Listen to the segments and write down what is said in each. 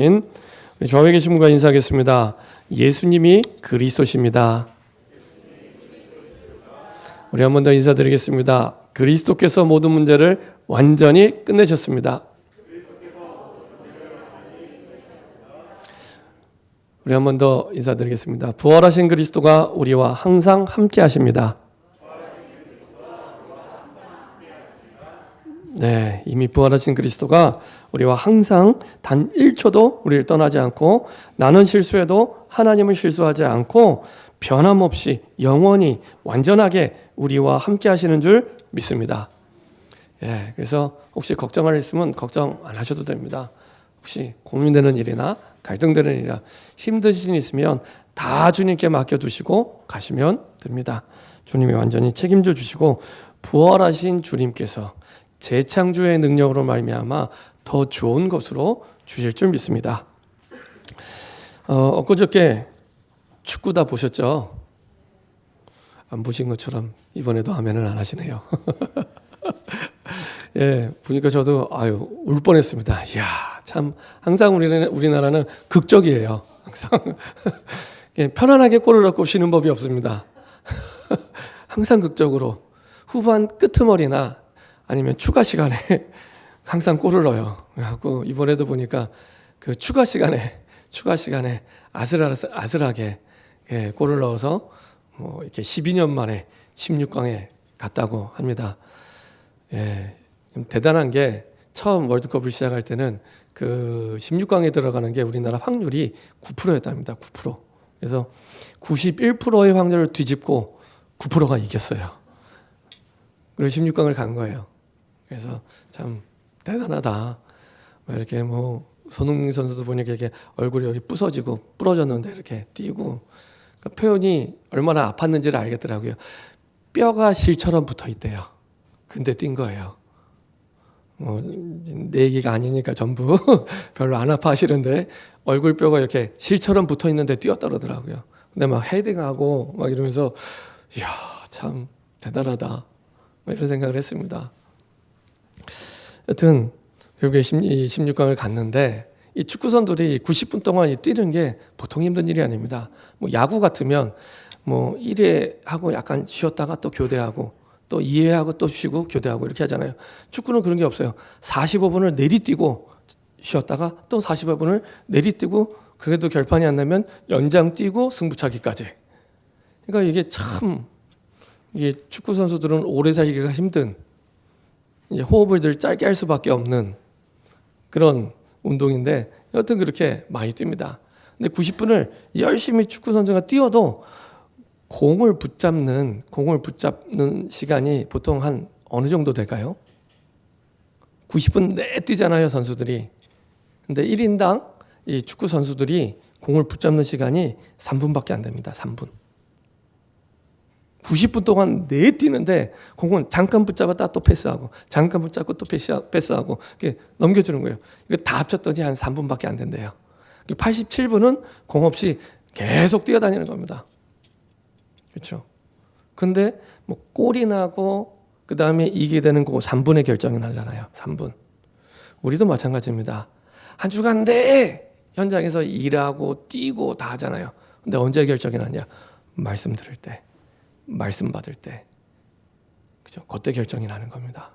아멘. 우리 좌우에 계신 분과 인사하겠습니다. 예수님이 그리스도십니다. 우리 한 번 더 인사드리겠습니다. 그리스도께서 모든 문제를 완전히 끝내셨습니다. 우리 한 번 더 인사드리겠습니다. 부활하신 그리스도가 우리와 항상 함께 하십니다. 네, 이미 부활하신 그리스도가 우리와 항상 단 1초도 우리를 떠나지 않고, 나는 실수해도 하나님은 실수하지 않고 변함없이 영원히 완전하게 우리와 함께 하시는 줄 믿습니다. 예, 그래서 혹시 걱정할 일 있으면 걱정 안 하셔도 됩니다. 혹시 고민되는 일이나 갈등되는 일이나 힘드신 일 있으면 다 주님께 맡겨두시고 가시면 됩니다. 주님이 완전히 책임져 주시고 부활하신 주님께서 재창조의 능력으로 말미암아 더 좋은 것으로 주실 줄 믿습니다. 엊그저께 축구 다 보셨죠? 안 보신 것처럼 이번에도 아멘을 안 하시네요. 예, 보니까 저도 울 뻔했습니다. 이야, 참 항상 우리나라는 극적이에요. 항상 편안하게 골을 넣고 쉬는 법이 없습니다. 항상 극적으로 후반 끄트머리나 아니면 추가 시간에 항상 골을 넣어요. 그래갖고 이번에도 보니까 그 추가 시간에 아슬아슬하게 골을 넣어서 뭐 이렇게 12년 만에 16강에 갔다고 합니다. 예, 대단한 게 처음 월드컵을 시작할 때는 그 16강에 들어가는 게 우리나라 확률이 9%였답니다. 9%. 그래서 91%의 확률을 뒤집고 9%가 이겼어요. 그리고 16강을 간 거예요. 그래서 참 대단하다. 이렇게 손흥민 선수도 보니까 이렇게 얼굴이 여기 부러졌는데 이렇게 뛰고, 그러니까 표현이 얼마나 아팠는지를 알겠더라고요. 뼈가 실처럼 붙어 있대요. 근데 뛴 거예요. 내 얘기가 아니니까 전부 별로 안 아파하시는데 얼굴뼈가 이렇게 실처럼 붙어 있는데 뛰었다 그러더라고요. 근데 막 헤딩하고 막 이러면서 이야, 참 대단하다. 이런 생각을 했습니다. 여튼 결국에 16강을 갔는데 이 축구선들이 90분 동안 뛰는 게 보통 힘든 일이 아닙니다. 야구 같으면 1회 하고 약간 쉬었다가 또 교대하고 또 2회 하고 또 쉬고 교대하고 이렇게 하잖아요. 축구는 그런 게 없어요. 45분을 내리뛰고 쉬었다가 또 45분을 내리뛰고, 그래도 결판이 안 나면 연장 뛰고 승부차기까지. 그러니까 이게 축구 선수들은 오래 살기가 힘든, 이제 호흡을 늘 짧게 할 수밖에 없는 그런 운동인데 여튼 그렇게 많이 뜁니다. 근데 90분을 열심히 축구 선수가 뛰어도 공을 붙잡는 시간이 보통 한 어느 정도 될까요? 90분 내 뛰잖아요, 선수들이. 근데 1인당 이 축구 선수들이 공을 붙잡는 시간이 3분밖에 안 됩니다. 3분. 90분 동안 내 뛰는데 공은 잠깐 붙잡았다 또 패스하고 잠깐 붙잡고 또 패스하고 이렇게 넘겨주는 거예요. 이거 다 합쳤더니 한 3분밖에 안 된대요. 87분은 공 없이 계속 뛰어다니는 겁니다. 그렇죠? 근데 골이 나고 그 다음에 이기게 되는 거 3분에 결정이 나잖아요. 3분. 우리도 마찬가지입니다. 한 주간 내 현장에서 일하고 뛰고 다 하잖아요. 근데 언제 결정이 나냐? 말씀 들을 때, 말씀 받을 때, 그죠? 그때 결정이 나는 겁니다.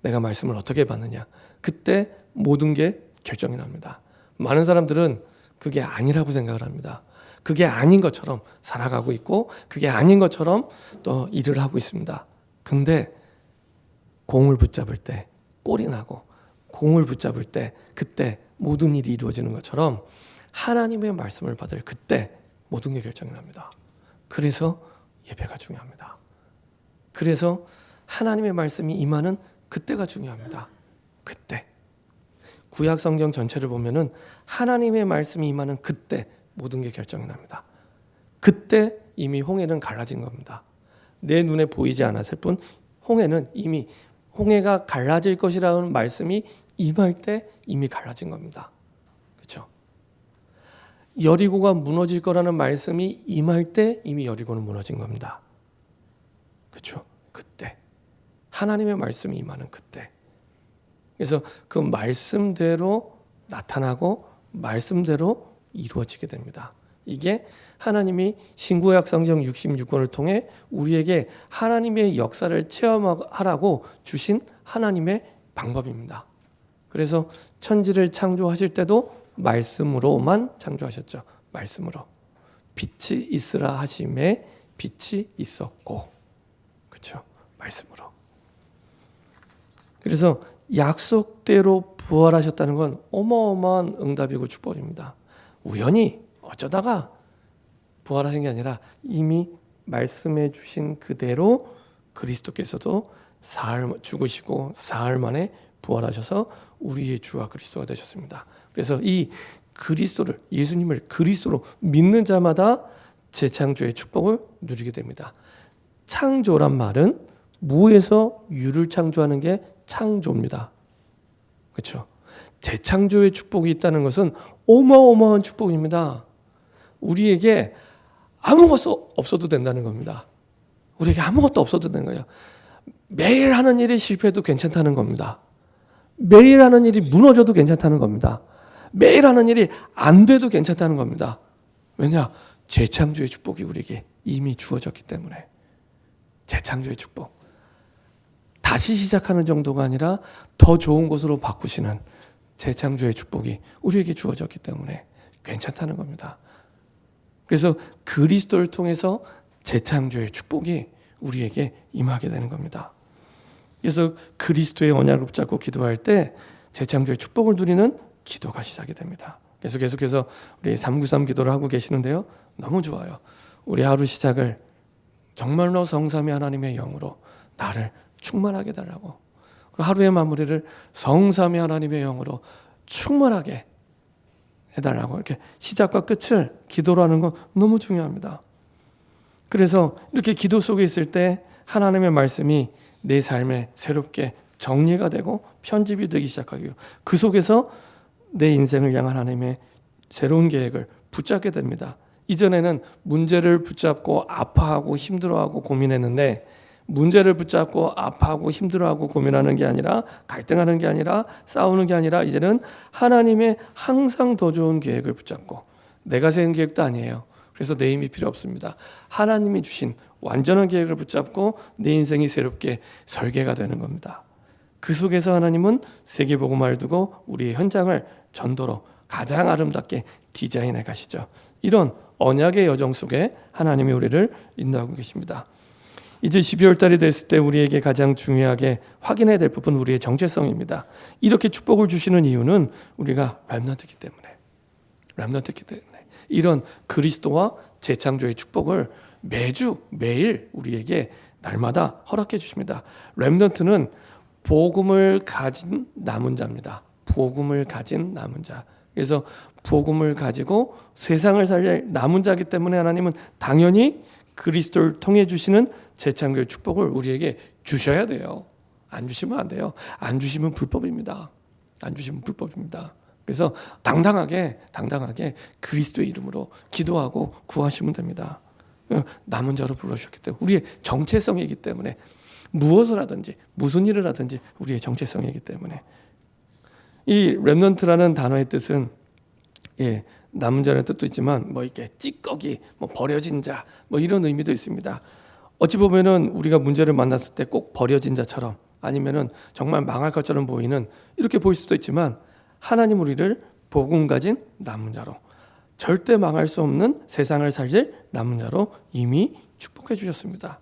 내가 말씀을 어떻게 받느냐? 그때 모든 게 결정이 납니다. 많은 사람들은 그게 아니라고 생각을 합니다. 그게 아닌 것처럼 살아가고 있고 그게 아닌 것처럼 또 일을 하고 있습니다. 근데 공을 붙잡을 때 골이 나고 공을 붙잡을 때 그때 모든 일이 이루어지는 것처럼 하나님의 말씀을 받을 그때 모든 게 결정이 납니다. 그래서 예배가 중요합니다. 그래서 하나님의 말씀이 임하는 그때가 중요합니다. 그때. 구약 성경 전체를 보면은 하나님의 말씀이 임하는 그때 모든 게 결정이 납니다. 그때 이미 홍해는 갈라진 겁니다. 내 눈에 보이지 않았을 뿐 이미 홍해가 갈라질 것이라는 말씀이 임할 때 이미 갈라진 겁니다. 그렇죠? 여리고가 무너질 거라는 말씀이 임할 때 이미 여리고는 무너진 겁니다. 그렇죠? 그때 하나님의 말씀이 임하는 그때. 그래서 그 말씀대로 나타나고 말씀대로 이루어지게 됩니다. 이게 하나님이 신구약 성경 66권을 통해 우리에게 하나님의 역사를 체험하라고 주신 하나님의 방법입니다. 그래서 천지를 창조하실 때도 말씀으로만 창조하셨죠. 말씀으로. 빛이 있으라 하심에 빛이 있었고. 그렇죠. 말씀으로. 그래서 약속대로 부활하셨다는 건 어마어마한 응답이고 축복입니다. 우연히 어쩌다가 부활하신 게 아니라 이미 말씀해 주신 그대로 그리스도께서도 죽으시고 사흘 만에 부활하셔서 우리의 주와 그리스도가 되셨습니다. 그래서 이 그리스도를, 예수님을 그리스도로 믿는 자마다 재창조의 축복을 누리게 됩니다. 창조란 말은 무에서 유를 창조하는 게 창조입니다. 그렇죠? 재창조의 축복이 있다는 것은 어마어마한 축복입니다. 우리에게 아무것도 없어도 된다는 겁니다. 우리에게 아무것도 없어도 되는 거예요. 매일 하는 일이 실패해도 괜찮다는 겁니다. 매일 하는 일이 무너져도 괜찮다는 겁니다. 매일 하는 일이 안 돼도 괜찮다는 겁니다. 왜냐? 재창조의 축복이 우리에게 이미 주어졌기 때문에. 재창조의 축복. 다시 시작하는 정도가 아니라 더 좋은 곳으로 바꾸시는 재창조의 축복이 우리에게 주어졌기 때문에 괜찮다는 겁니다. 그래서 그리스도를 통해서 재창조의 축복이 우리에게 임하게 되는 겁니다. 그래서 그리스도의 언약을 붙잡고 기도할 때 재창조의 축복을 누리는 기도가 시작이 됩니다. 그래서 계속해서 우리 393 기도를 하고 계시는데요. 너무 좋아요. 우리 하루 시작을 정말로 성삼위 하나님의 영으로 나를 충만하게 달라고. 하루의 마무리를 성삼위 하나님의 영으로 충만하게 해달라고. 이렇게 시작과 끝을 기도로 하는 건 너무 중요합니다. 그래서 이렇게 기도 속에 있을 때 하나님의 말씀이 내 삶에 새롭게 정리가 되고 편집이 되기 시작하고요. 그 속에서 내 인생을 향한 하나님의 새로운 계획을 붙잡게 됩니다. 이전에는 문제를 붙잡고 아파하고 힘들어하고 고민했는데 문제를 붙잡고 아파하고 힘들어하고 고민하는 게 아니라 갈등하는 게 아니라 싸우는 게 아니라 이제는 하나님의 항상 더 좋은 계획을 붙잡고 내가 세운 계획도 아니에요. 그래서 내 힘이 필요 없습니다. 하나님이 주신 완전한 계획을 붙잡고 내 인생이 새롭게 설계가 되는 겁니다. 그 속에서 하나님은 세계복음화를 두고 우리의 현장을 전도로 가장 아름답게 디자인해 가시죠. 이런 언약의 여정 속에 하나님이 우리를 인도하고 계십니다. 이제 12월 달이 됐을 때 우리에게 가장 중요하게 확인해야 될 부분 우리의 정체성입니다. 이렇게 축복을 주시는 이유는 우리가 렘넌트이기 때문에 이런 그리스도와 재창조의 축복을 매일 우리에게 날마다 허락해 주십니다. 렘넌트는 복음을 가진 남은 자입니다. 복음을 가진 남은 자. 그래서 복음을 가지고 세상을 살릴 남은 자이기 때문에 하나님은 당연히 그리스도를 통해 주시는 재창조의 축복을 우리에게 주셔야 돼요. 안 주시면 안 돼요. 안 주시면 불법입니다. 그래서 당당하게 그리스도의 이름으로 기도하고 구하시면 됩니다. 남은 자로 불러주셨기 때문에 우리의 정체성이기 때문에 무엇을 하든지 무슨 일을 하든지 우리의 정체성이기 때문에 이 렘넌트라는 단어의 뜻은 남은 자라는 뜻도 있지만 이렇게 찌꺼기, 버려진 자, 이런 의미도 있습니다. 어찌 보면은 우리가 문제를 만났을 때 꼭 버려진 자처럼 아니면은 정말 망할 것처럼 보이는 이렇게 보일 수도 있지만 하나님 우리를 복음 가진 남은 자로 절대 망할 수 없는 세상을 살릴 남은 자로 이미 축복해 주셨습니다.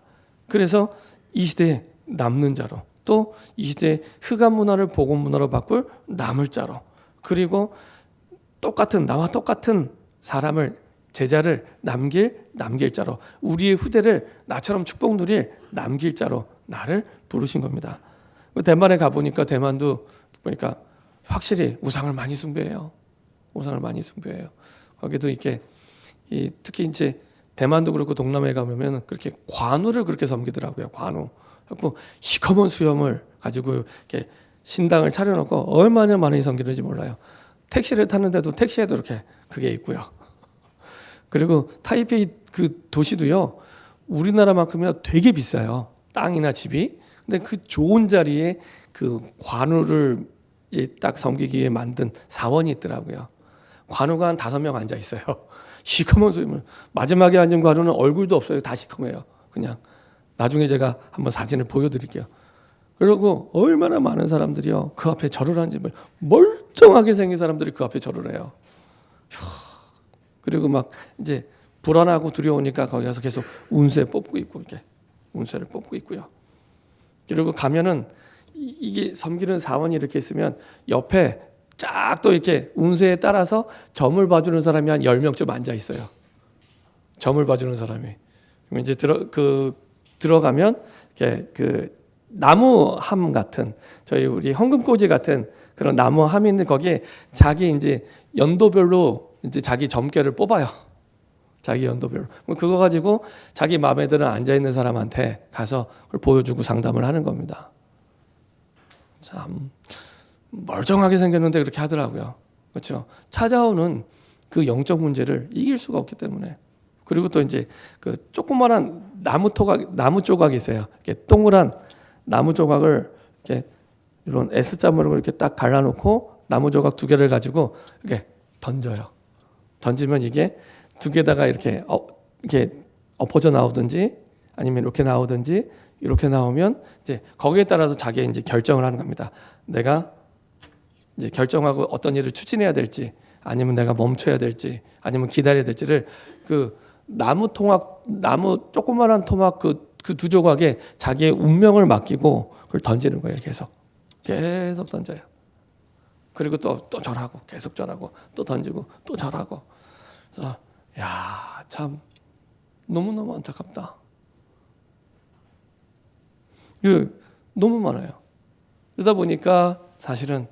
그래서 이 시대에 남는 자로 또 이 시대의 흑암 문화를 복음 문화로 바꿀 남을 자로 그리고 나와 똑같은 사람을 제자를 남길 자로 우리의 후대를 나처럼 축복 누릴 남길 자로 나를 부르신 겁니다. 대만에 가보니까 대만도 보니까 확실히 우상을 많이 숭배해요. 거기도 이렇게 특히 이제 대만도 그렇고 동남아에 가보면 그렇게 관우를 그렇게 섬기더라고요. 관우. 그래서 시커먼 수염을 가지고 이렇게 신당을 차려놓고 얼마나 많이 섬기는지 몰라요. 택시를 탔는데도 택시에도 이렇게 그게 있고요. 그리고 타이페이 그 도시도요. 우리나라만큼이나 되게 비싸요. 땅이나 집이. 근데 그 좋은 자리에 그 관우를 딱 섬기기 위해 만든 사원이 있더라고요. 관우가 한 5명 앉아 있어요. 시커먼 소리면 마지막에 앉은 관우는 얼굴도 없어요. 다 시커매요. 그냥 나중에 제가 한번 사진을 보여드릴게요. 그리고 얼마나 많은 사람들이요 그 앞에 절을 하는지 멀쩡하게 생긴 사람들이 그 앞에 절을 해요. 그리고 막 이제 불안하고 두려우니까 거기 가서 계속 운세 뽑고 있고 이렇게 운세를 뽑고 있고요. 그리고 가면은 이게 섬기는 사원이 이렇게 있으면 옆에 쫙 또 이렇게 운세에 따라서 점을 봐주는 사람이 한 10명쯤 앉아 있어요. 점을 봐주는 사람이. 그럼 이제 들어가면 이렇게 그 나무함 같은 저희 우리 황금꽂이 같은 그런 나무함이 있는데 거기에 자기 이제 연도별로 이제 자기 점괘를 뽑아요. 자기 연도별로. 그거 가지고 자기 마음에 드는 앉아 있는 사람한테 가서 그걸 보여주고 상담을 하는 겁니다. 참 멀쩡하게 생겼는데 그렇게 하더라고요. 그렇죠? 찾아오는 그 영적 문제를 이길 수가 없기 때문에. 그리고 또 이제 그 조그만한 나무 조각이 있어요. 이렇게 동그란 나무 조각을 이렇게 이런 S자으로 이렇게 딱 갈라놓고 나무 조각 2개를 가지고 이렇게 던져요. 던지면 이게 2개다가 이렇게 엎어져 나오든지 아니면 이렇게 나오든지 이렇게 나오면 이제 거기에 따라서 자기 이제 결정을 하는 겁니다. 내가 이제 결정하고 어떤 일을 추진해야 될지 아니면 내가 멈춰야 될지 아니면 기다려야 될지를 그 나무 조그만한 토막 그 2 조각에 자기의 운명을 맡기고 그걸 던지는 거예요. 계속 던져요. 그리고 또 절하고 계속 절하고 또 던지고 또 절하고. 그래서 야, 참 너무너무 안타깝다. 너무 많아요. 그러다 보니까 사실은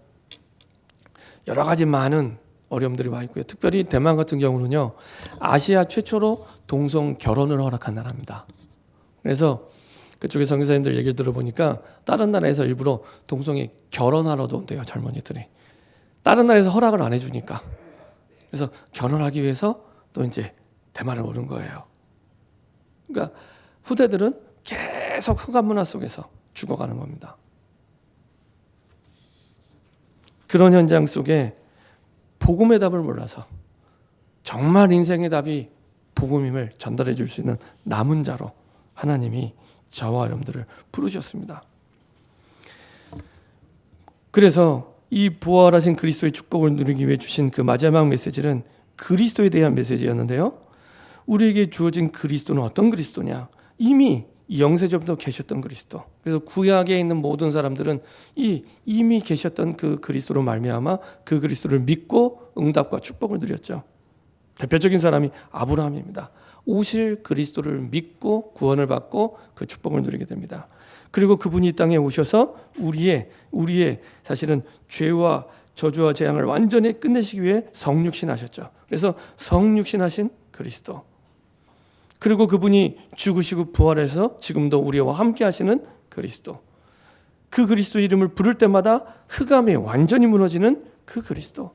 여러 가지 많은 어려움들이 와 있고요. 특별히 대만 같은 경우는요, 아시아 최초로 동성 결혼을 허락한 나라입니다. 그래서 그쪽의 선교사님들 얘기를 들어보니까 다른 나라에서 일부러 동성이 결혼하러도 온대요. 젊은이들이. 다른 나라에서 허락을 안 해주니까. 그래서 결혼하기 위해서 또 이제 대만을 오는 거예요. 그러니까 후대들은 계속 흑암 문화 속에서 죽어가는 겁니다. 그런 현장 속에 복음의 답을 몰라서 정말 인생의 답이 복음임을 전달해 줄 수 있는 남은 자로 하나님이 저와 여러분들을 부르셨습니다. 그래서 이 부활하신 그리스도의 축복을 누리기 위해 주신 그 마지막 메시지는 그리스도에 대한 메시지였는데요. 우리에게 주어진 그리스도는 어떤 그리스도냐? 이미 영세전부터 계셨던 그리스도. 그래서 구약에 있는 모든 사람들은 이미 계셨던 그 그리스도로 말미암아 그 그리스도를 믿고 응답과 축복을 누렸죠. 대표적인 사람이 아브라함입니다. 오실 그리스도를 믿고 구원을 받고 그 축복을 누리게 됩니다. 그리고 그분이 이 땅에 오셔서 우리의 사실은 죄와 저주와 재앙을 완전히 끝내시기 위해 성육신하셨죠. 그래서 성육신하신 그리스도. 그리고 그분이 죽으시고 부활해서 지금도 우리와 함께 하시는 그리스도. 그 그리스도 이름을 부를 때마다 흑암이 완전히 무너지는 그 그리스도.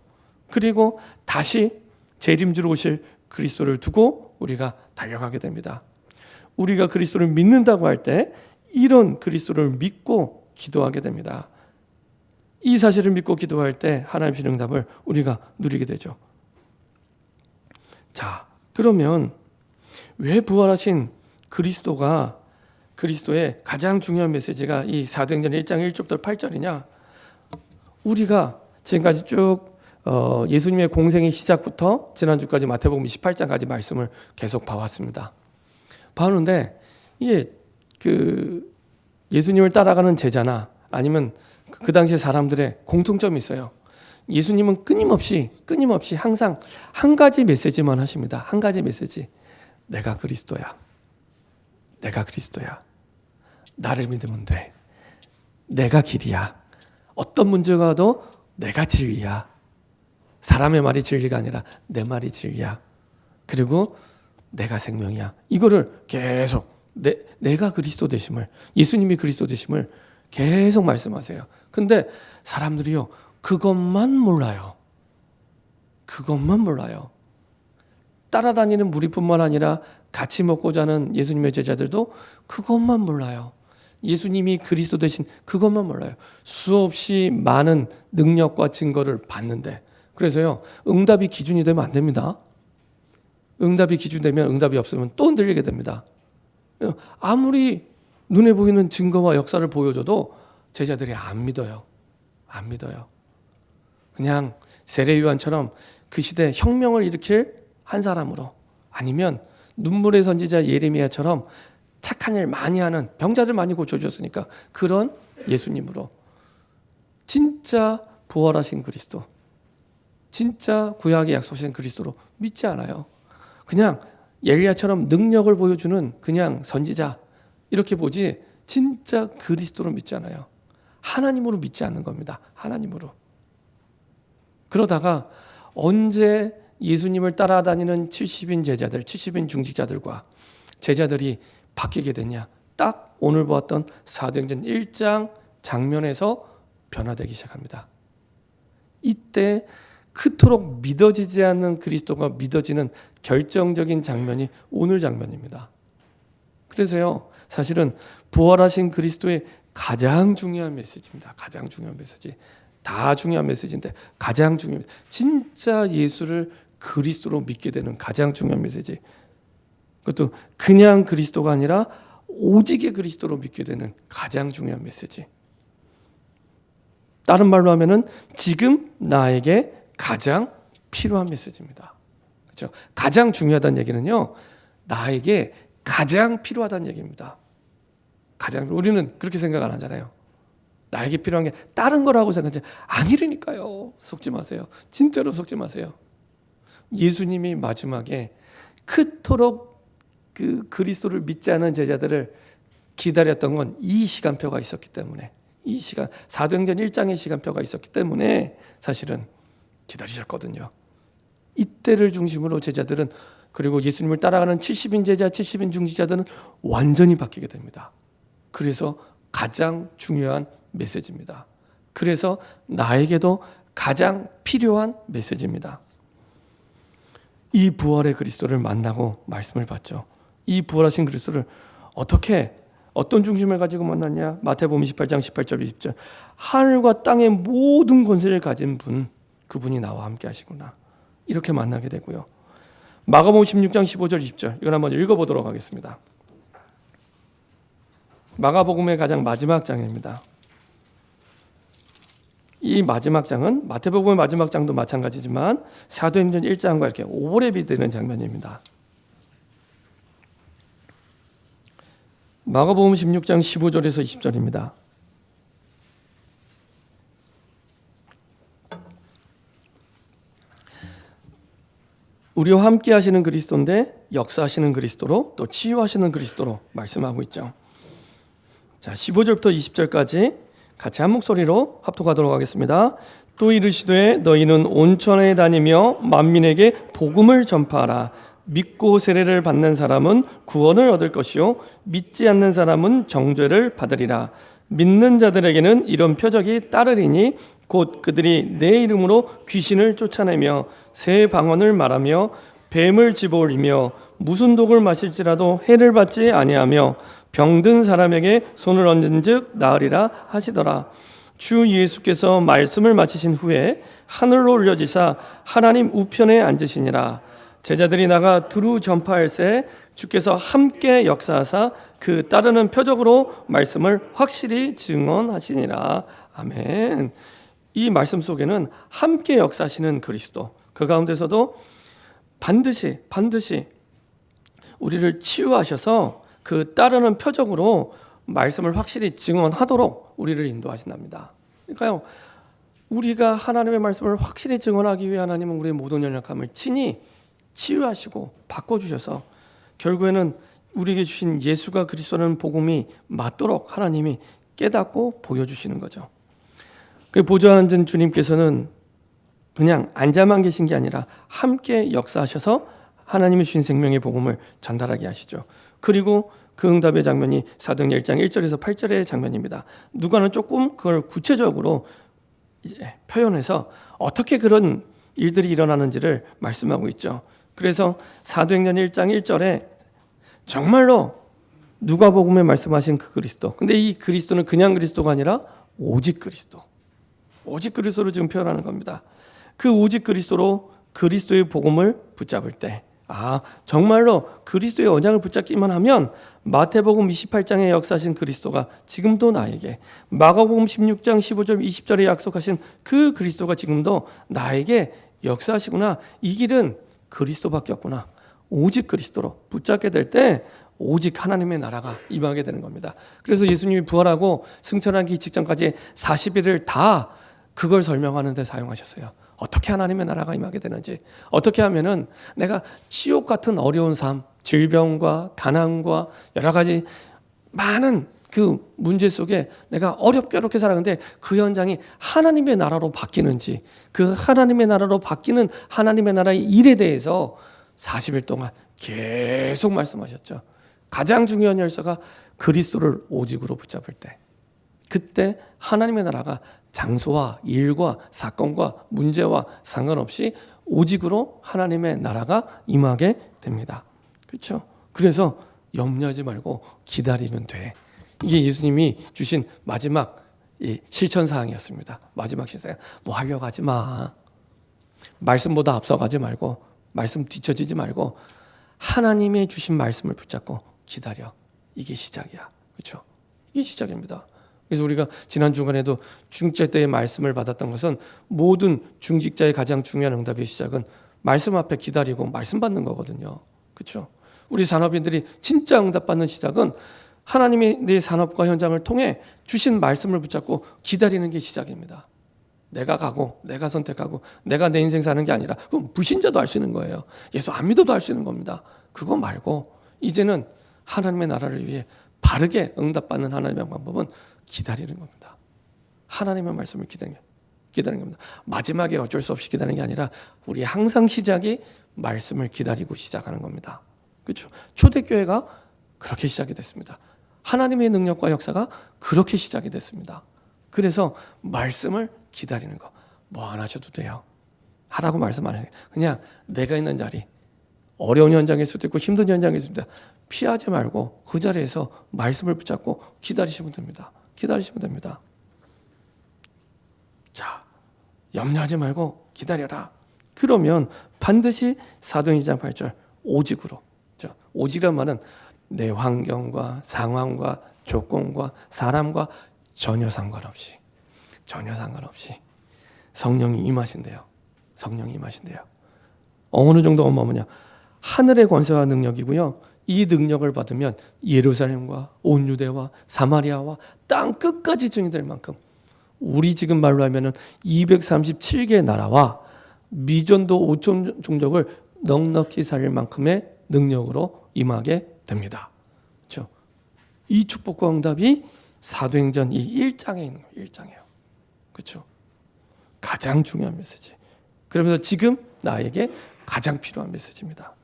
그리고 다시 재림주로 오실 그리스도를 두고 우리가 달려가게 됩니다. 우리가 그리스도를 믿는다고 할 때 이런 그리스도를 믿고 기도하게 됩니다. 이 사실을 믿고 기도할 때 하나님 주신 응답을 우리가 누리게 되죠. 자, 그러면 왜 부활하신 그리스도의 가장 중요한 메시지가 이 사도행전 1장 1절부터 8절이냐? 우리가 지금까지 쭉 예수님의 공생의 시작부터 지난주까지 마태복음 28장까지 말씀을 계속 봐왔습니다. 봐오는데 이게 그 예수님을 따라가는 제자나 아니면 그 당시 사람들의 공통점이 있어요. 예수님은 끊임없이 항상 한 가지 메시지만 하십니다. 한 가지 메시지. 내가 그리스도야. 내가 그리스도야. 나를 믿으면 돼. 내가 길이야. 어떤 문제가 와도 내가 진리야. 사람의 말이 진리가 아니라 내 말이 진리야. 그리고 내가 생명이야. 이거를 계속 내가 그리스도 되심을, 예수님이 그리스도 되심을 계속 말씀하세요. 근데 사람들이요, 그것만 몰라요. 그것만 몰라요. 따라다니는 무리뿐만 아니라 같이 먹고 자는 예수님의 제자들도 그것만 몰라요. 예수님이 그리스도 되신 그것만 몰라요. 수없이 많은 능력과 증거를 봤는데 그래서요, 응답이 기준이 되면 안 됩니다. 응답이 기준 되면 응답이 없으면 또 흔들리게 됩니다. 아무리 눈에 보이는 증거와 역사를 보여줘도 제자들이 안 믿어요. 안 믿어요. 그냥 세례 요한처럼 그 시대에 혁명을 일으킬 한 사람으로, 아니면 눈물의 선지자 예레미야처럼 착한 일 많이 하는, 병자들 많이 고쳐주셨으니까 그런 예수님으로, 진짜 부활하신 그리스도, 진짜 구약에 약속하신 그리스도로 믿지 않아요. 그냥 엘리야처럼 능력을 보여주는 그냥 선지자 이렇게 보지, 진짜 그리스도로 믿지 않아요. 하나님으로 믿지 않는 겁니다. 하나님으로. 그러다가 언제 예수님을 따라다니는 70인 제자들, 70인 중직자들과 제자들이 바뀌게 됐냐? 딱 오늘 보았던 사도행전 1장 장면에서 변화되기 시작합니다. 이때 그토록 믿어지지 않는 그리스도가 믿어지는 결정적인 장면이 오늘 장면입니다. 그래서요, 사실은 부활하신 그리스도의 가장 중요한 메시지입니다. 가장 중요한 메시지. 다 중요한 메시지인데 가장 중요한, 진짜 예수를 그리스도로 믿게 되는 가장 중요한 메시지. 그것도 그냥 그리스도가 아니라 오직의 그리스도로 믿게 되는 가장 중요한 메시지. 다른 말로 하면은 지금 나에게 가장 필요한 메시지입니다. 그렇죠? 가장 중요하다는 얘기는요, 나에게 가장 필요하다는 얘기입니다. 가장, 우리는 그렇게 생각 안 하잖아요. 나에게 필요한 게 다른 거라고 생각하지, 아니라니까요. 속지 마세요. 진짜로 속지 마세요. 예수님이 마지막에 그토록 그 그리스도를 믿지 않은 제자들을 기다렸던 건 이 시간표가 있었기 때문에, 이 시간, 사도행전 1장의 시간표가 있었기 때문에 사실은 기다리셨거든요. 이때를 중심으로 제자들은, 그리고 예수님을 따라가는 70인 제자, 70인 중직자들은 완전히 바뀌게 됩니다. 그래서 가장 중요한 메시지입니다. 그래서 나에게도 가장 필요한 메시지입니다. 이 부활의 그리스도를 만나고 말씀을 받죠. 이 부활하신 그리스도를 어떻게, 어떤 중심을 가지고 만났냐? 마태복음 28장 18절 20절. 하늘과 땅의 모든 권세를 가진 분, 그분이 나와 함께 하시구나. 이렇게 만나게 되고요. 마가복음 16장 15절 20절. 이걸 한번 읽어보도록 하겠습니다. 마가복음의 가장 마지막 장입니다. 이 마지막 장은 마태복음의 마지막 장도 마찬가지지만 사도행전 1장과 이렇게 오버랩이 되는 장면입니다. 마가복음 16장 15절에서 20절입니다. 우리와 함께 하시는 그리스도인데 역사하시는 그리스도로, 또 치유하시는 그리스도로 말씀하고 있죠. 자, 15절부터 20절까지 같이 한 목소리로 합독하도록 하겠습니다. 또 이르시되 너희는 온천에 다니며 만민에게 복음을 전파하라. 믿고 세례를 받는 사람은 구원을 얻을 것이요 믿지 않는 사람은 정죄를 받으리라. 믿는 자들에게는 이런 표적이 따르리니 곧 그들이 내 이름으로 귀신을 쫓아내며 새 방언을 말하며 뱀을 집어올리며 무슨 독을 마실지라도 해를 받지 아니하며 병든 사람에게 손을 얹은즉 나으리라 하시더라. 주 예수께서 말씀을 마치신 후에 하늘로 올려지사 하나님 우편에 앉으시니라. 제자들이 나가 두루 전파할새 주께서 함께 역사하사 그 따르는 표적으로 말씀을 확실히 증언하시니라. 아멘. 이 말씀 속에는 함께 역사하시는 그리스도, 그 가운데서도 반드시 우리를 치유하셔서 그 따르는 표적으로 말씀을 확실히 증언하도록 우리를 인도하신답니다. 그러니까요, 우리가 하나님의 말씀을 확실히 증언하기 위해 하나님은 우리의 모든 연약함을 친히 치유하시고 바꿔주셔서 결국에는 우리에게 주신 예수가 그리스도라는 복음이 맞도록 하나님이 깨닫고 보여주시는 거죠. 그 보좌 앉은 주님께서는 그냥 앉아만 계신 게 아니라 함께 역사하셔서 하나님이 주신 생명의 복음을 전달하게 하시죠. 그리고 그 응답의 장면이 사도행전 1장 1절에서 8절의 장면입니다. 누가는 조금 그걸 구체적으로 이제 표현해서 어떻게 그런 일들이 일어나는지를 말씀하고 있죠. 그래서 사도행전 1장 1절에 정말로 누가복음에 말씀하신 그 그리스도, 근데 이 그리스도는 그냥 그리스도가 아니라 오직 그리스도, 오직 그리스도를 지금 표현하는 겁니다. 그 오직 그리스도로 그리스도의 복음을 붙잡을 때, 정말로 그리스도의 언약을 붙잡기만 하면 마태복음 28장에 역사하신 그리스도가 지금도 나에게, 마가복음 16장 15절 20절에 약속하신 그 그리스도가 지금도 나에게 역사하시구나. 이 길은 그리스도밖에 없구나. 오직 그리스도로 붙잡게 될 때 오직 하나님의 나라가 임하게 되는 겁니다. 그래서 예수님이 부활하고 승천하기 직전까지 40일을 다 그걸 설명하는 데 사용하셨어요. 어떻게 하나님의 나라가 임하게 되는지, 어떻게 하면은 내가 지옥 같은 어려운 삶, 질병과 가난과 여러 가지 많은 그 문제 속에 내가 어렵게 살아가는데 그 현장이 하나님의 나라로 바뀌는지, 그 하나님의 나라로 바뀌는 하나님의 나라의 일에 대해서 40일 동안 계속 말씀하셨죠. 가장 중요한 열쇠가 그리스도를 오직으로 붙잡을 때, 그때 하나님의 나라가 장소와 일과 사건과 문제와 상관없이 오직으로 하나님의 나라가 임하게 됩니다. 그렇죠? 그래서 염려하지 말고 기다리면 돼. 이게 예수님이 주신 마지막 실천 사항이었습니다. 마지막 실천. 뭐 하려고 하지 마. 말씀보다 앞서가지 말고, 말씀 뒤처지지 말고 하나님의 주신 말씀을 붙잡고 기다려. 이게 시작이야. 그렇죠? 이게 시작입니다. 그래서 우리가 지난 주간에도 중직자 때의 말씀을 받았던 것은, 모든 중직자의 가장 중요한 응답의 시작은 말씀 앞에 기다리고 말씀 받는 거거든요. 그렇죠? 우리 산업인들이 진짜 응답받는 시작은 하나님의 내 산업과 현장을 통해 주신 말씀을 붙잡고 기다리는 게 시작입니다. 내가 가고 내가 선택하고 내가 내 인생 사는 게 아니라, 그건 불신자도 할 수 있는 거예요. 예수 안 믿어도 할 수 있는 겁니다. 그거 말고 이제는 하나님의 나라를 위해 바르게 응답받는 하나님의 방법은 기다리는 겁니다. 하나님의 말씀을 기다리는 겁니다. 마지막에 어쩔 수 없이 기다리는 게 아니라 우리 항상 시작이 말씀을 기다리고 시작하는 겁니다. 그렇죠? 초대교회가 그렇게 시작이 됐습니다. 하나님의 능력과 역사가 그렇게 시작이 됐습니다. 그래서 말씀을 기다리는 거, 뭐 안 하셔도 돼요. 하라고 말씀 안 해요. 그냥 내가 있는 자리, 어려운 현장일 수도 있고 힘든 현장일 수도 있다, 피하지 말고 그 자리에서 말씀을 붙잡고 기다리시면 됩니다. 기다리시면 됩니다. 자, 염려하지 말고 기다려라. 그러면 반드시 사도행전 2장 8절 오직으로. 오직이란 말은 내 환경과 상황과 조건과 사람과 전혀 상관없이 성령이 임하신대요. 성령이 임하신대요. 어느 정도가 뭐냐? 하늘의 권세와 능력이고요. 이 능력을 받으면 예루살렘과 온 유대와 사마리아와 땅 끝까지 증이 될 만큼, 우리 지금 말로 하면은 237개 나라와 미전도 5천 종족을 넉넉히 살릴 만큼의 능력으로 임하게 됩니다. 그렇죠? 이 축복과 응답이 사도행전 이 1장에 있는 거예요. 1장이에요. 그렇죠? 가장 중요한 메시지. 그러면서 지금 나에게 가장 필요한 메시지입니다.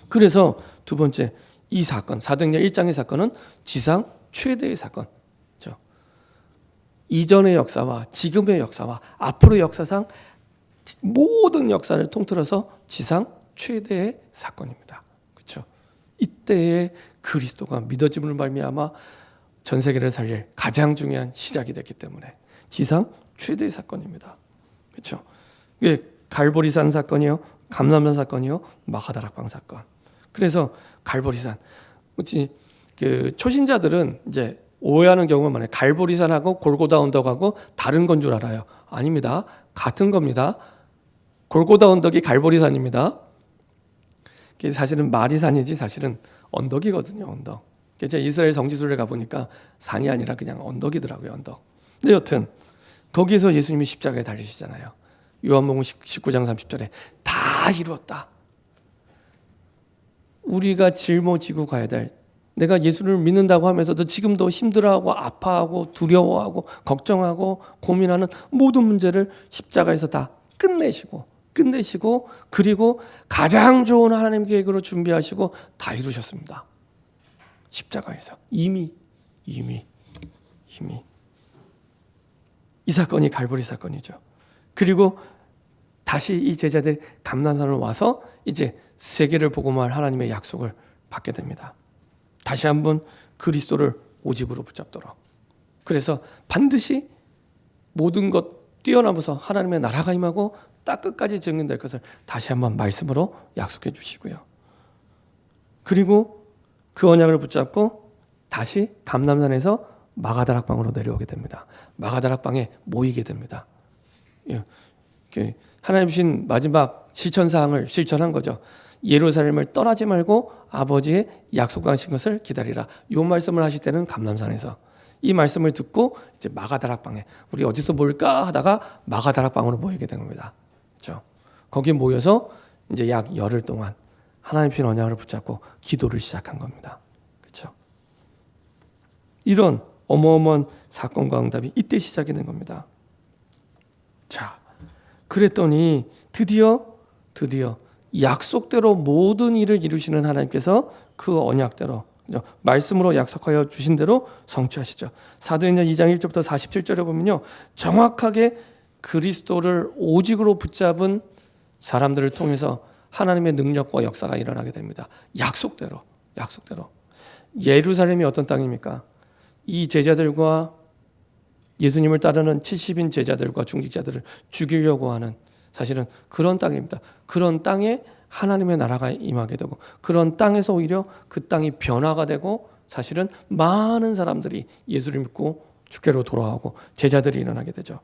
그래서 두 번째, 이 사건, 사도행전 1장의 사건은 지상 최대의 사건. 그렇죠? 이전의 역사와 지금의 역사와 앞으로의 역사상 모든 역사를 통틀어서 지상 최대의 사건입니다. 그렇죠? 이때에 그리스도가 믿어짐을 말미암아 전 세계를 살릴 가장 중요한 시작이 됐기 때문에 지상 최대의 사건입니다. 그렇죠? 이게 갈보리산 사건이요, 감람산 사건이요, 마가다락방 사건. 그래서 갈보리산, 그 초신자들은 이제 오해하는 경우가 많아요. 갈보리산하고 골고다 언덕하고 다른 건 줄 알아요. 아닙니다. 같은 겁니다. 골고다 언덕이 갈보리산입니다. 사실은 마리산이지 사실은 언덕이거든요. 언덕. 제가 이스라엘 성지순례 가보니까 산이 아니라 그냥 언덕이더라고요. 언덕. 근데 여튼 거기서 예수님이 십자가에 달리시잖아요. 요한복음 19장 30절에 다 이루었다. 우리가 짊어지고 가야 될, 내가 예수를 믿는다고 하면서도 지금도 힘들어하고 아파하고 두려워하고 걱정하고 고민하는 모든 문제를 십자가에서 다 끝내시고 그리고 가장 좋은 하나님 계획으로 준비하시고 다 이루셨습니다. 십자가에서 이미 이 사건이 갈보리 사건이죠. 그리고 다시 이 제자들 감난산을 와서 이제 세계를 복음할 하나님의 약속을 받게 됩니다. 다시 한번 그리스도를 오직으로 붙잡도록. 그래서 반드시 모든 것 뛰어넘어서 하나님의 나라가 임하고 딱 끝까지 증명될 것을 다시 한번 말씀으로 약속해 주시고요. 그리고 그 언약을 붙잡고 다시 감람산에서 마가다락방으로 내려오게 됩니다. 마가다락방에 모이게 됩니다. 하나님 주신 마지막 실천사항을 실천한 거죠. 예루살렘을 떠나지 말고 아버지의 약속하신 것을 기다리라. 이 말씀을 하실 때는 감람산에서, 이 말씀을 듣고 이제 마가다락방에 우리 어디서 모일까 하다가 마가다락방으로 모이게 된 겁니다. 그렇죠? 거기 모여서 이제 약 열흘 동안 하나님 주신 언약을 붙잡고 기도를 시작한 겁니다. 그렇죠? 이런 어마어마한 사건과 응답이 이때 시작이 된 겁니다. 자, 그랬더니 드디어 약속대로 모든 일을 이루시는 하나님께서 그 언약대로 말씀으로 약속하여 주신 대로 성취하시죠. 사도행전 2장 1절부터 47절에 보면요, 정확하게 그리스도를 오직으로 붙잡은 사람들을 통해서 하나님의 능력과 역사가 일어나게 됩니다. 약속대로. 예루살렘이 어떤 땅입니까? 이 제자들과 예수님을 따르는 70인 제자들과 중직자들을 죽이려고 하는, 사실은 그런 땅입니다. 그런 땅에 하나님의 나라가 임하게 되고, 그런 땅에서 오히려 그 땅이 변화가 되고, 사실은 많은 사람들이 예수를 믿고 주께로 돌아오고 제자들이 일어나게 되죠.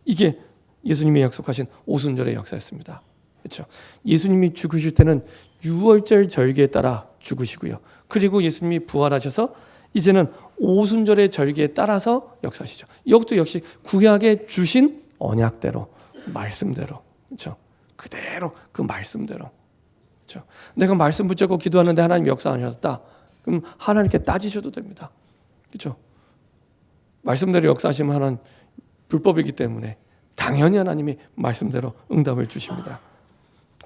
이게 예수님이 약속하신 오순절의 역사였습니다. 그렇죠? 예수님이 죽으실 때는 유월절 절기에 따라 죽으시고요. 그리고 예수님이 부활하셔서 이제는 오순절의 절기에 따라서 역사하시죠. 이것도 역시 구약에 주신 언약대로, 말씀대로, 그렇죠? 그대로 그 말씀대로. 그렇죠? 내가 말씀 붙잡고 기도하는데 하나님 역사 안 하셨다. 그럼 하나님께 따지셔도 됩니다. 그렇죠? 말씀대로 역사하시면 하나님 불법이기 때문에 당연히 하나님이 말씀대로 응답을 주십니다.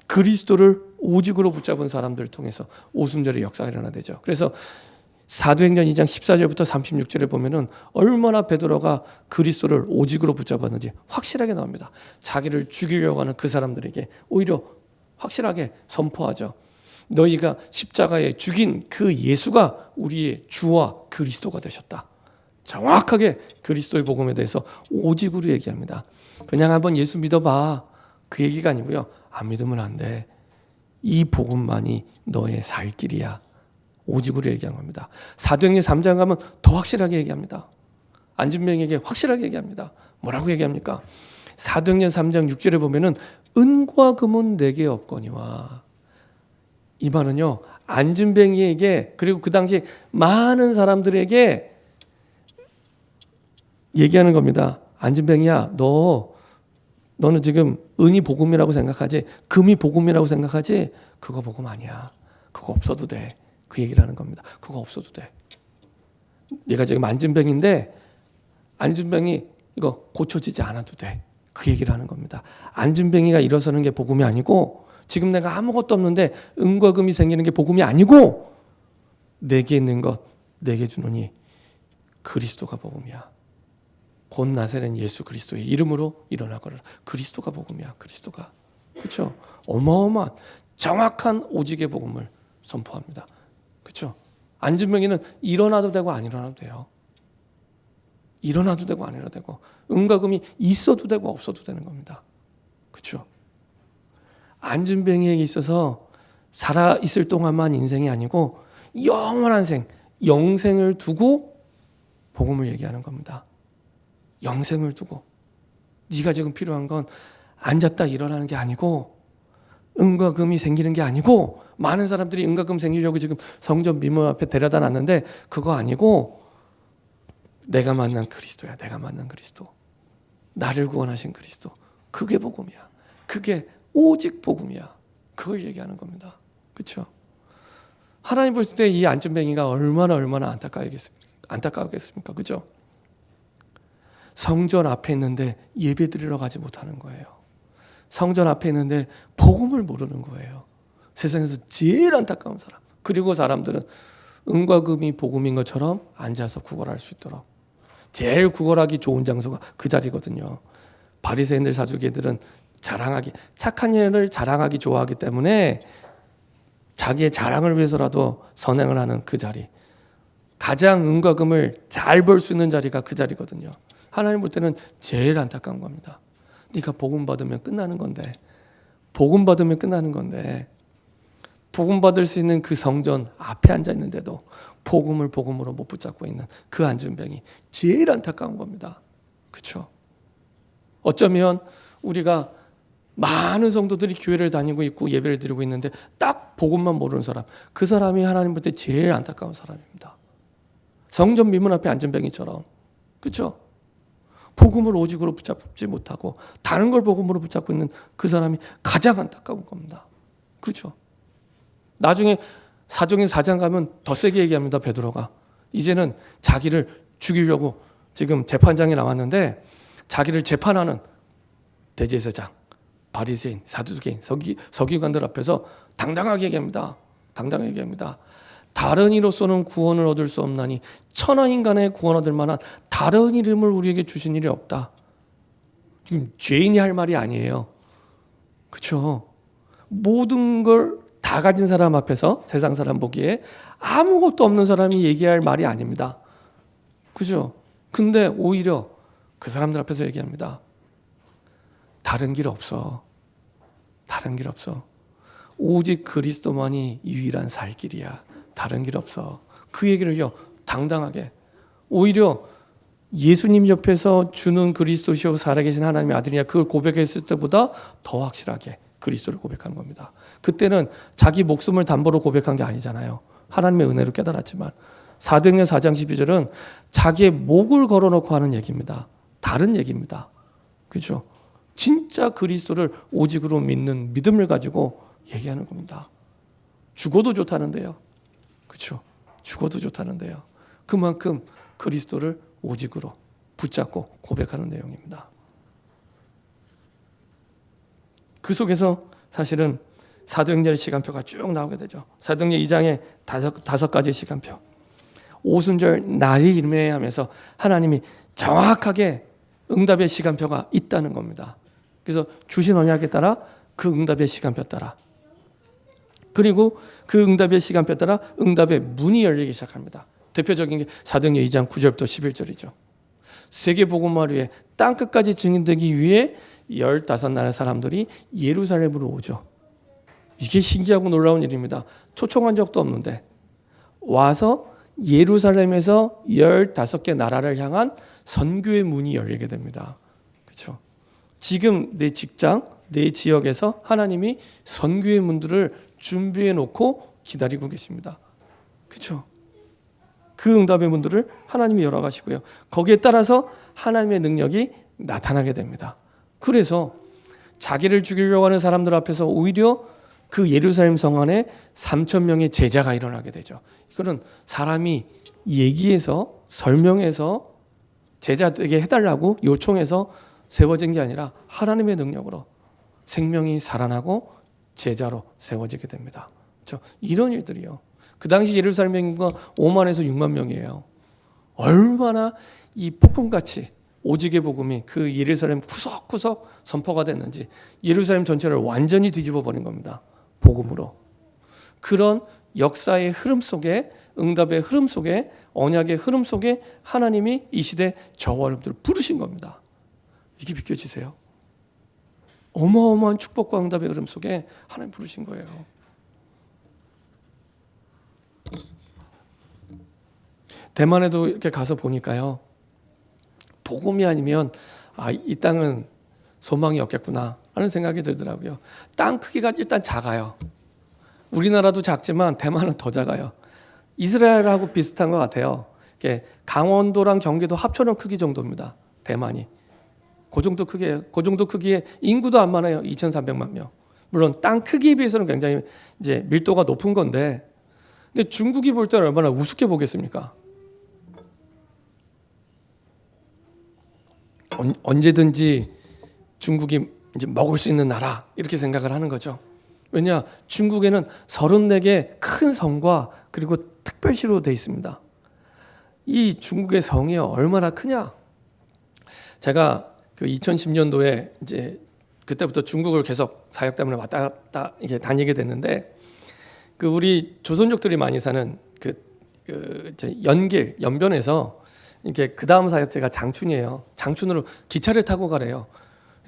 그리스도를 오직으로 붙잡은 사람들을 통해서 오순절의 역사가 일어나되죠. 그래서 사도행전 2장 14절부터 36절에 보면은 얼마나 베드로가 그리스도를 오직으로 붙잡았는지 확실하게 나옵니다. 자기를 죽이려고 하는 그 사람들에게 오히려 확실하게 선포하죠. 너희가 십자가에 죽인 그 예수가 우리의 주와 그리스도가 되셨다. 정확하게 그리스도의 복음에 대해서 오직으로 얘기합니다. 그냥 한번 예수 믿어봐, 그 얘기가 아니고요. 안 믿으면 안 돼. 이 복음만이 너의 살 길이야. 오직으로 얘기한 겁니다. 사도행전 3장 가면 더 확실하게 얘기합니다. 안진병에게 확실하게 얘기합니다. 뭐라고 얘기합니까? 사도행전 3장 6절에 보면은 은과 금은 내게 없거니와, 이 말은요, 안진병이에게 그리고 그 당시 많은 사람들에게 얘기하는 겁니다. 안진병이야, 너는 지금 은이 복음이라고 생각하지, 금이 복음이라고 생각하지, 그거 복음 아니야. 그거 없어도 돼. 그 얘기를 하는 겁니다. 그거 없어도 돼. 네가 지금 안진병인데 안진병이 이거 고쳐지지 않아도 돼. 그 얘기를 하는 겁니다. 안진병이가 일어서는 게 복음이 아니고, 지금 내가 아무것도 없는데 은과 금이 생기는 게 복음이 아니고, 내게 있는 것 내게 주노니 그리스도가 복음이야. 곧 나사렛 예수 그리스도의 이름으로 일어나거라. 그리스도가 복음이야. 그리스도가. 그렇죠? 어마어마한 정확한 오직의 복음을 선포합니다. 그렇죠? 안진병이는 일어나도 되고 안 일어나도 돼요. 일어나도 되고 안 일어나도 되고, 은과 금이 있어도 되고 없어도 되는 겁니다. 그렇죠? 안진병에게 있어서 살아 있을 동안만 인생이 아니고 영원한 영생을 두고 복음을 얘기하는 겁니다. 영생을 두고, 네가 지금 필요한 건 앉았다 일어나는 게 아니고, 은과 금이 생기는 게 아니고, 많은 사람들이 은과 금 생기려고 지금 성전 미문 앞에 데려다 놨는데 그거 아니고, 내가 만난 그리스도야. 내가 만난 그리스도, 나를 구원하신 그리스도, 그게 복음이야. 그게 오직 복음이야. 그걸 얘기하는 겁니다. 그렇죠? 하나님 볼 때 이 안진뱅이가 얼마나 안타까웠겠습니까? 그렇죠? 성전 앞에 있는데 예배드리러 가지 못하는 거예요. 성전 앞에 있는데 복음을 모르는 거예요. 세상에서 제일 안타까운 사람. 그리고 사람들은 은과 금이 복음인 것처럼 앉아서 구걸할 수 있도록, 제일 구걸하기 좋은 장소가 그 자리거든요. 바리새인들, 사두개들은 착한 일을 자랑하기 좋아하기 때문에 자기의 자랑을 위해서라도 선행을 하는 그 자리, 가장 은과 금을 잘 벌 수 있는 자리가 그 자리거든요. 하나님 볼 때는 제일 안타까운 겁니다. 네가 복음 받으면 끝나는 건데, 복음 받으면 끝나는 건데, 복음 받을 수 있는 그 성전 앞에 앉아 있는데도 복음을 복음으로 못 붙잡고 있는 그 안전병이 제일 안타까운 겁니다. 그렇죠? 어쩌면 우리가 많은 성도들이 교회를 다니고 있고 예배를 드리고 있는데 딱 복음만 모르는 사람, 그 사람이 하나님 볼 때 제일 안타까운 사람입니다. 성전 미문 앞에 안전병이처럼. 그렇죠? 복음을 오직으로 붙잡지 못하고 다른 걸 복음으로 붙잡고 있는 그 사람이 가장 안타까운 겁니다. 그렇죠? 나중에 사도행전 4장 가면 더 세게 얘기합니다. 베드로가 이제는 자기를 죽이려고 지금 재판장에 나왔는데 자기를 재판하는 대제사장, 바리새인, 사두개인, 서기관들 앞에서 당당하게 얘기합니다. 당당하게 얘기합니다. 다른 이로서는 구원을 얻을 수 없나니 천하 인간의 구원 얻을 만한 다른 이름을 우리에게 주신 일이 없다. 지금 죄인이 할 말이 아니에요. 그렇죠? 모든 걸 다 가진 사람 앞에서 세상 사람 보기에 아무것도 없는 사람이 얘기할 말이 아닙니다. 그죠? 근데 오히려 그 사람들 앞에서 얘기합니다. 다른 길 없어. 다른 길 없어. 오직 그리스도만이 유일한 살 길이야. 다른 길 없어. 그 얘기를요, 당당하게. 오히려 예수님 옆에서 주는 그리스도시요 살아계신 하나님의 아들이냐 그걸 고백했을 때보다 더 확실하게 그리스도를 고백하는 겁니다. 그때는 자기 목숨을 담보로 고백한 게 아니잖아요. 하나님의 은혜로 깨달았지만 사도행전 4장 12절은 자기의 목을 걸어놓고 하는 얘기입니다. 다른 얘기입니다. 그렇죠? 진짜 그리스도를 오직으로 믿는 믿음을 가지고 얘기하는 겁니다. 죽어도 좋다는데요. 그렇죠? 죽어도 좋다는데요. 그만큼 그리스도를 오직으로 붙잡고 고백하는 내용입니다. 그 속에서 사실은 사도행전의 시간표가 쭉 나오게 되죠. 사도행전 2장에 다섯 가지 시간표. 오순절 날이 임해하면서 하나님이 정확하게 응답의 시간표가 있다는 겁니다. 그래서 주신 언약에 따라 그 응답의 시간표 따라 그리고 그 응답의 시간표 따라 응답의 문이 열리기 시작합니다. 대표적인 게 사도행전 2장 9절부터 11절이죠. 세계 복음화를 위해 땅 끝까지 증인되기 위해 15나라 사람들이 예루살렘으로 오죠. 이게 신기하고 놀라운 일입니다. 초청한 적도 없는데 와서 예루살렘에서 15개 나라를 향한 선교의 문이 열리게 됩니다. 그렇죠? 지금 내 직장, 내 지역에서 하나님이 선교의 문들을 준비해 놓고 기다리고 계십니다. 그렇죠? 그 응답의 문들을 하나님이 열어가시고요. 거기에 따라서 하나님의 능력이 나타나게 됩니다. 그래서 자기를 죽이려고 하는 사람들 앞에서 오히려 그 예루살렘 성 안에 3,000명의 제자가 일어나게 되죠. 이거는 사람이 얘기해서 설명해서 제자에게 해달라고 요청해서 세워진 게 아니라 하나님의 능력으로 생명이 살아나고 제자로 세워지게 됩니다. 그렇죠? 이런 일들이요. 그 당시 예루살렘 인구가 5만에서 6만 명이에요. 얼마나 이 폭풍같이 오직의 복음이 그 예루살렘 구석구석 선포가 됐는지 예루살렘 전체를 완전히 뒤집어 버린 겁니다. 복음으로. 그런 역사의 흐름 속에 응답의 흐름 속에 언약의 흐름 속에 하나님이 이 시대 저와 여러분들을 부르신 겁니다. 이게 믿겨지세요? 어마어마한 축복과 응답의 흐름 속에 하나님 부르신 거예요. 대만에도 이렇게 가서 보니까요. 복음이 아니면 이 땅은 소망이 없겠구나 하는 생각이 들더라고요. 땅 크기가 일단 작아요. 우리나라도 작지만 대만은 더 작아요. 이스라엘하고 비슷한 것 같아요. 강원도랑 경기도 합쳐놓은 크기 정도입니다. 대만이. 그 정도 크기예요. 그 정도 크기에 인구도 안 많아요. 2,300만 명. 물론 땅 크기에 비해서는 굉장히 이제 밀도가 높은 건데 근데 중국이 볼 때는 얼마나 우습게 보겠습니까? 언제든지 중국이 이제 먹을 수 있는 나라 이렇게 생각을 하는 거죠. 왜냐? 중국에는 34개 큰 성과 그리고 특별시로 되어 있습니다. 이 중국의 성이 얼마나 크냐? 제가 그 2010년도에 이제 그때부터 중국을 계속 사역 때문에 왔다 갔다 이게 다니게 됐는데 그 우리 조선족들이 많이 사는 연변에서 이렇게 그 다음 사역지가 장춘이에요. 장춘으로 기차를 타고 가래요.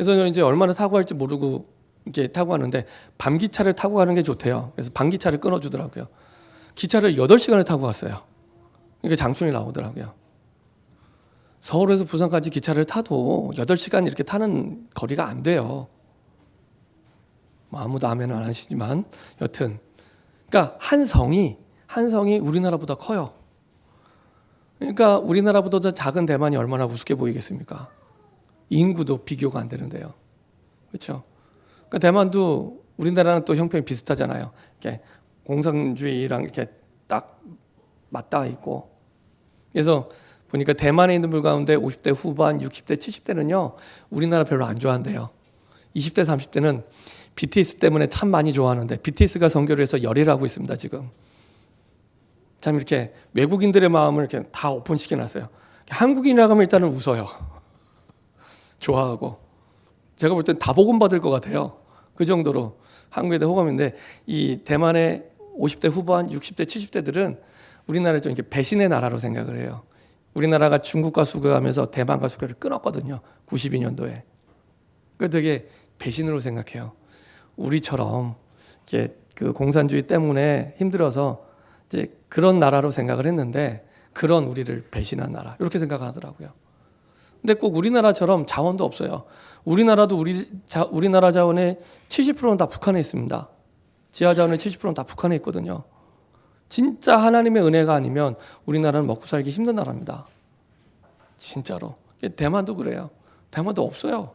그래서 저는 이제 얼마나 타고 갈지 모르고 이렇게 타고 가는데 밤기차를 타고 가는 게 좋대요. 그래서 밤기차를 끊어주더라고요. 기차를 8시간을 타고 갔어요. 이게 장충이 나오더라고요. 서울에서 부산까지 기차를 타도 8시간 이렇게 타는 거리가 안 돼요. 뭐 아무도 아멘은 안 하시지만 여튼 그러니까 한 성이 우리나라보다 커요. 그러니까 우리나라보다 더 작은 대만이 얼마나 우습게 보이겠습니까? 인구도 비교가 안 되는데요. 그렇죠? 그러니까 대만도 우리나라랑 또 형편이 비슷하잖아요. 이렇게 공산주의랑 이렇게 딱 맞닿아 있고. 그래서 보니까 대만에 있는 분 가운데 50대 후반, 60대, 70대는요. 우리나라 별로 안 좋아한대요. 20대, 30대는 BTS 때문에 참 많이 좋아하는데 BTS가 선교를 해서 열일하고 있습니다. 지금. 참 이렇게 외국인들의 마음을 이렇게 다 오픈시켜놨어요. 한국인이라 하면 일단은 웃어요. 좋아하고. 제가 볼 땐 다 복음받을 것 같아요. 그 정도로 한국에 대해 호감인데 이 대만의 50대 후반, 60대, 70대들은 우리나라를 좀 이렇게 배신의 나라로 생각을 해요. 우리나라가 중국과 수교하면서 대만과 수교를 끊었거든요. 92년도에. 그걸 되게 배신으로 생각해요. 우리처럼 이렇게 그 공산주의 때문에 힘들어서 이제 그런 나라로 생각을 했는데 그런 우리를 배신한 나라 이렇게 생각하더라고요. 근데 꼭 우리나라처럼 자원도 없어요. 우리나라도 우리나라 자원의 70%는 다 북한에 있습니다. 지하 자원의 70%는 다 북한에 있거든요. 진짜 하나님의 은혜가 아니면 우리나라는 먹고 살기 힘든 나라입니다. 진짜로. 대만도 그래요. 대만도 없어요.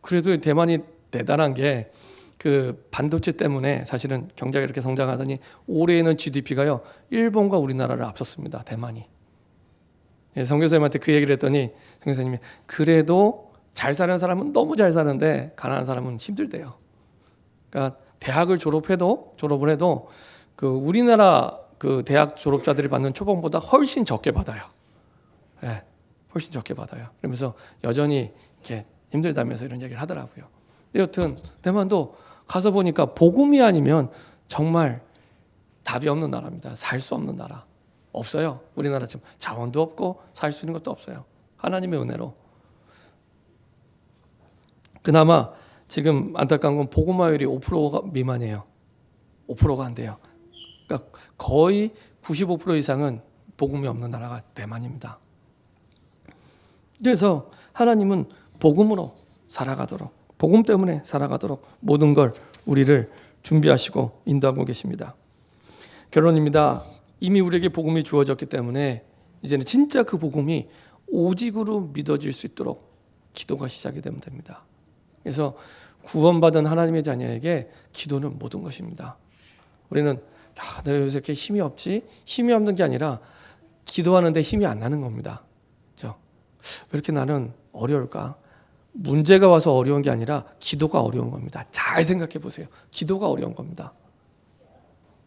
그래도 대만이 대단한 게 그 반도체 때문에 사실은 경제가 이렇게 성장하더니 올해에는 GDP가요 일본과 우리나라를 앞섰습니다. 대만이. 선교사님한테 그 얘기를 했더니 선교사님이 그래도 잘 사는 사람은 너무 잘 사는데 가난한 사람은 힘들대요. 그러니까 대학을 졸업을 해도 그 우리나라 그 대학 졸업자들이 받는 초봉보다 훨씬 적게 받아요. 네, 훨씬 적게 받아요. 그러면서 여전히 이렇게 힘들다면서 이런 얘기를 하더라고요. 여튼 대만도 가서 보니까 복음이 아니면 정말 답이 없는 나라입니다. 살 수 없는 나라. 없어요. 우리나라처럼 자원도 없고 살 수 있는 것도 없어요. 하나님의 은혜로. 그나마 지금 안타까운 건 복음화율이 5%가 미만이에요. 5%가 안 돼요. 그러니까 거의 95% 이상은 복음이 없는 나라가 대만입니다. 그래서 하나님은 복음으로 살아가도록, 복음 때문에 살아가도록 모든 걸 우리를 준비하시고 인도하고 계십니다. 결론입니다. 이미 우리에게 복음이 주어졌기 때문에 이제는 진짜 그 복음이 오직으로 믿어질 수 있도록 기도가 시작이 되면 됩니다. 그래서 구원받은 하나님의 자녀에게 기도는 모든 것입니다. 우리는 내가 요새 이렇게 힘이 없지? 힘이 없는 게 아니라 기도하는데 힘이 안 나는 겁니다. 그렇죠? 왜 이렇게 나는 어려울까? 문제가 와서 어려운 게 아니라 기도가 어려운 겁니다. 잘 생각해 보세요. 기도가 어려운 겁니다.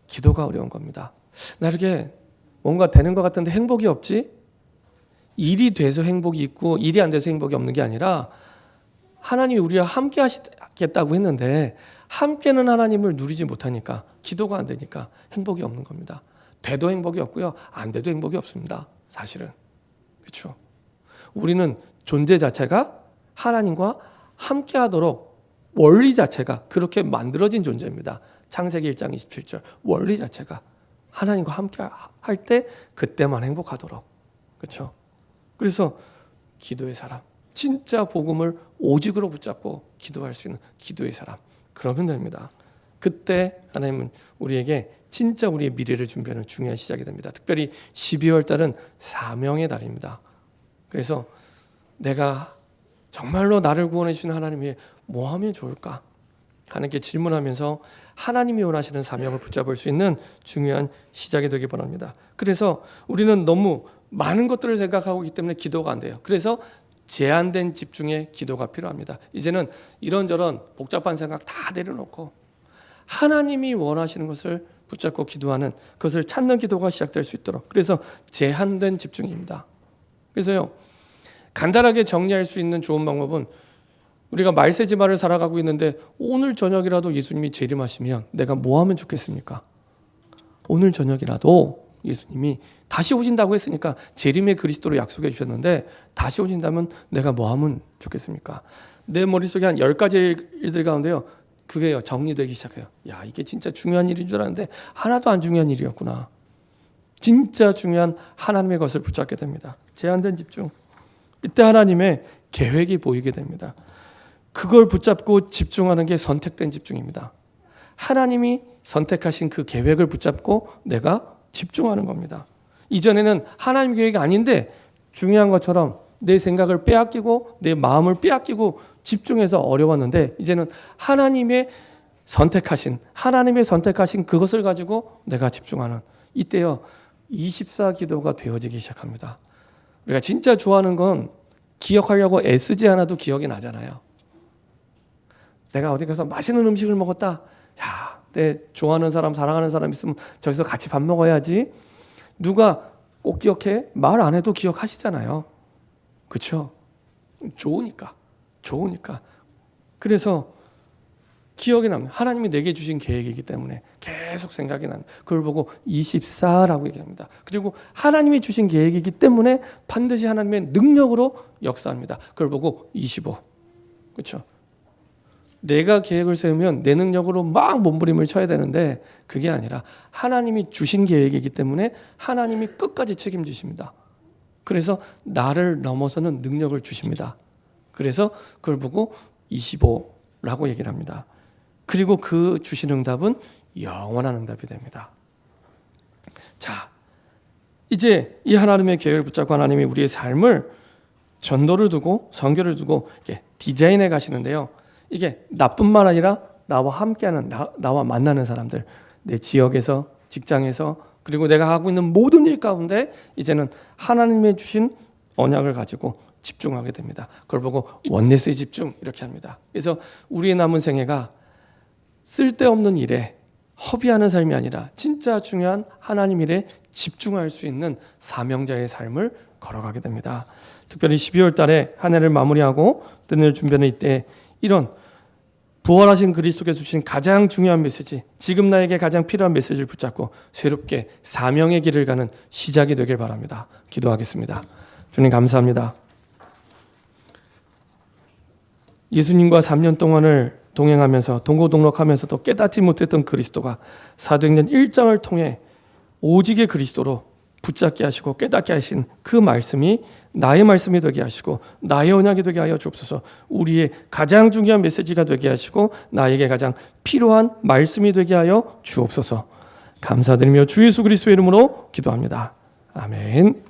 기도가 어려운 겁니다. 나 이렇게 뭔가 되는 것 같은데 행복이 없지? 일이 돼서 행복이 있고 일이 안 돼서 행복이 없는 게 아니라 하나님이 우리와 함께 하시겠다고 했는데 함께는 하나님을 누리지 못하니까 기도가 안 되니까 행복이 없는 겁니다. 돼도 행복이 없고요. 안 돼도 행복이 없습니다. 사실은. 그렇죠? 우리는 존재 자체가 하나님과 함께 하도록 원리 자체가 그렇게 만들어진 존재입니다. 창세기 1장 27절 원리 자체가 하나님과 함께 할 때 그때만 행복하도록. 그렇죠? 그래서 기도의 사람, 진짜 복음을 오직으로 붙잡고 기도할 수 있는 기도의 사람, 그러면 됩니다. 그때 하나님은 우리에게 진짜 우리의 미래를 준비하는 중요한 시작이 됩니다. 특별히 12월 달은 사명의 달입니다. 그래서 내가 정말로 나를 구원해 주시는 하나님 위해 뭐 하면 좋을까? 하나님께 질문하면서 하나님이 원하시는 사명을 붙잡을 수 있는 중요한 시작이 되기 바랍니다. 그래서 우리는 너무 많은 것들을 생각하고 있기 때문에 기도가 안 돼요. 그래서 제한된 집중의 기도가 필요합니다. 이제는 이런저런 복잡한 생각 다 내려놓고 하나님이 원하시는 것을 붙잡고 기도하는, 그것을 찾는 기도가 시작될 수 있도록. 그래서 제한된 집중입니다. 그래서요, 간단하게 정리할 수 있는 좋은 방법은 우리가 말세지마를 살아가고 있는데 오늘 저녁이라도 예수님이 재림하시면 내가 뭐 하면 좋겠습니까? 오늘 저녁이라도 예수님이 다시 오신다고 했으니까 재림의 그리스도로 약속해 주셨는데 다시 오신다면 내가 뭐 하면 좋겠습니까? 내 머릿속에 한 10가지 일들 가운데요, 그게요 정리되기 시작해요. 야, 이게 진짜 중요한 일인 줄 알았는데 하나도 안 중요한 일이었구나. 진짜 중요한 하나님의 것을 붙잡게 됩니다. 제한된 집중. 이때 하나님의 계획이 보이게 됩니다. 그걸 붙잡고 집중하는 게 선택된 집중입니다. 하나님이 선택하신 그 계획을 붙잡고 내가 집중하는 겁니다. 이전에는 하나님 계획이 아닌데 중요한 것처럼 내 생각을 빼앗기고 내 마음을 빼앗기고 집중해서 어려웠는데, 이제는 하나님의 선택하신 그것을 가지고 내가 집중하는, 이때요 24기도가 되어지기 시작합니다. 우리가 진짜 좋아하는 건 기억하려고 애쓰지 않아도 기억이 나잖아요. 내가 어디 가서 맛있는 음식을 먹었다. 야, 내 좋아하는 사람, 사랑하는 사람 있으면 저기서 같이 밥 먹어야지. 누가 꼭 기억해? 말 안 해도 기억하시잖아요. 그렇죠? 좋으니까. 그래서 기억이 납니다. 하나님이 내게 주신 계획이기 때문에 계속 생각이 납니다. 그걸 보고 24라고 얘기합니다. 그리고 하나님이 주신 계획이기 때문에 반드시 하나님의 능력으로 역사합니다. 그걸 보고 25. 그렇죠? 내가 계획을 세우면 내 능력으로 막 몸부림을 쳐야 되는데 그게 아니라 하나님이 주신 계획이기 때문에 하나님이 끝까지 책임지십니다. 그래서 나를 넘어서는 능력을 주십니다. 그래서 그걸 보고 25라고 얘기를 합니다. 그리고 그 주신 응답은 영원한 응답이 됩니다. 자, 이제 이 하나님의 계획을 붙잡고 하나님이 우리의 삶을 전도를 두고 선교를 두고 이렇게 디자인해 가시는데요. 이게 나뿐만 아니라 나와 함께하는, 나와 만나는 사람들, 내 지역에서, 직장에서, 그리고 내가 하고 있는 모든 일 가운데 이제는 하나님의 주신 언약을 가지고 집중하게 됩니다. 그걸 보고 원네스의 집중 이렇게 합니다. 그래서 우리의 남은 생애가 쓸데없는 일에 허비하는 삶이 아니라 진짜 중요한 하나님 일에 집중할 수 있는 사명자의 삶을 걸어가게 됩니다. 특별히 12월 달에 한 해를 마무리하고 뜨는 준비하는 이때 이런 부활하신 그리스도께서 주신 가장 중요한 메시지, 지금 나에게 가장 필요한 메시지를 붙잡고 새롭게 사명의 길을 가는 시작이 되길 바랍니다. 기도하겠습니다. 주님 감사합니다. 예수님과 3년 동안을 동행하면서 동고동락하면서도 깨닫지 못했던 그리스도가 사도행전 1장을 통해 오직의 그리스도로 붙잡게 하시고 깨닫게 하신 그 말씀이 나의 말씀이 되게 하시고 나의 언약이 되게 하여 주옵소서. 우리의 가장 중요한 메시지가 되게 하시고 나에게 가장 필요한 말씀이 되게 하여 주옵소서. 감사드리며 주 예수 그리스도의 이름으로 기도합니다. 아멘.